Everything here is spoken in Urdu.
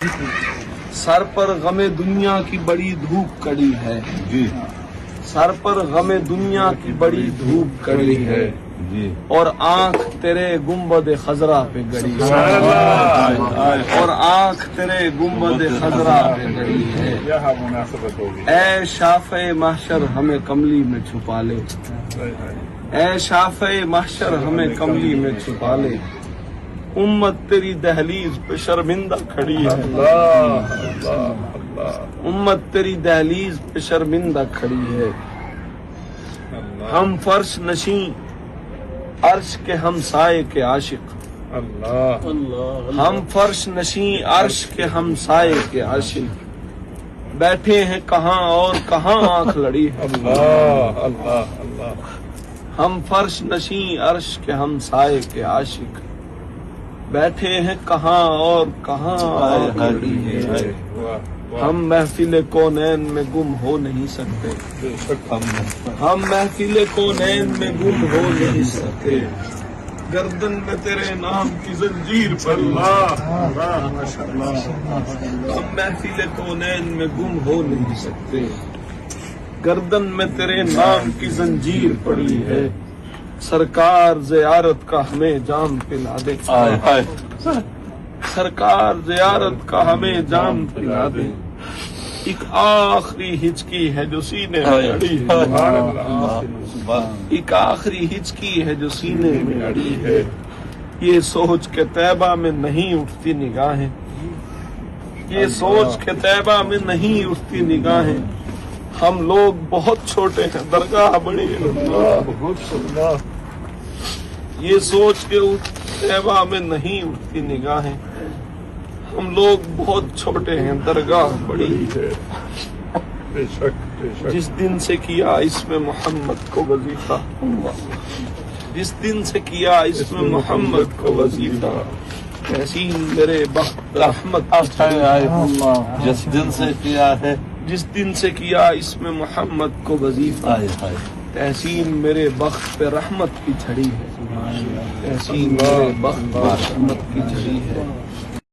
سر پر غم دنیا کی بڑی دھوپ کڑی ہے جی سر پر غم دنیا کی بڑی دھوپ کڑی ہے جی اور آنکھ تیرے گنبد خضرا پہ گڑی ہے اور آنکھ تیرے گنبد خضرا پہ گڑی ہے یہاں مناسبت ہوگی اے شافع محشر ہمیں کملی میں چھپا لے اے شافع محشر ہمیں کملی میں چھپا لے امت تیری دہلیز پہ شرمندہ کھڑی ہے اللہ اللہ اللہ امت تیری دہلیز پہ شرمندہ کھڑی ہے ہم فرش نشیں عرش کے ہمسائے کے عاشق اللہ ہم فرش نشیں عرش کے ہمسائے کے عاشق بیٹھے ہیں کہاں اور کہاں آنکھ لڑی ہے اللہ اللہ اللہ ہم فرش نشیں عرش کے ہمسائے کے عاشق بیٹھے ہیں کہاں اور کہاں آنکھ لڑی ہے ہم محفل کونین میں گم ہو نہیں سکتے ہم محفل کونین میں گم ہو نہیں سکتے گردن میں تیرے نام کی زنجیر پر ہم محفل کونین میں گم ہو نہیں سکتے گردن میں تیرے نام کی زنجیر پڑی ہے سرکار زیارت کا ہمیں جام پلا دے سرکار زیارت کا ہمیں جام پلا دے ایک آخری ہچکی ہے جو سینے میں اڑی ہے ایک آخری ہچکی ہے جو سینے میں اڑی ہے یہ سوچ کے طیبہ میں نہیں اٹھتی نگاہیں یہ سوچ کے طیبہ میں نہیں اٹھتی نگاہیں ہم لوگ بہت چھوٹے ہیں درگاہ بڑی ہے یہ سوچ کے طیبہ میں نہیں اٹھتی نگاہیں ہم لوگ بہت چھوٹے ہیں درگاہ بڑی ہے بے شک بے شک جس دن سے کیا اس میں محمد کو وظیفہ جس دن سے کیا اس میں محمد کو وظیفہ تحسین میرے بخت رحمت جس دن سے کیا ہے جس دن سے کیا اس میں محمد کو وظیفہ تحسین میرے بخت پہ رحمت کی چھڑی ہے تحسین میرے بخت پہ رحمت کی چھڑی ہے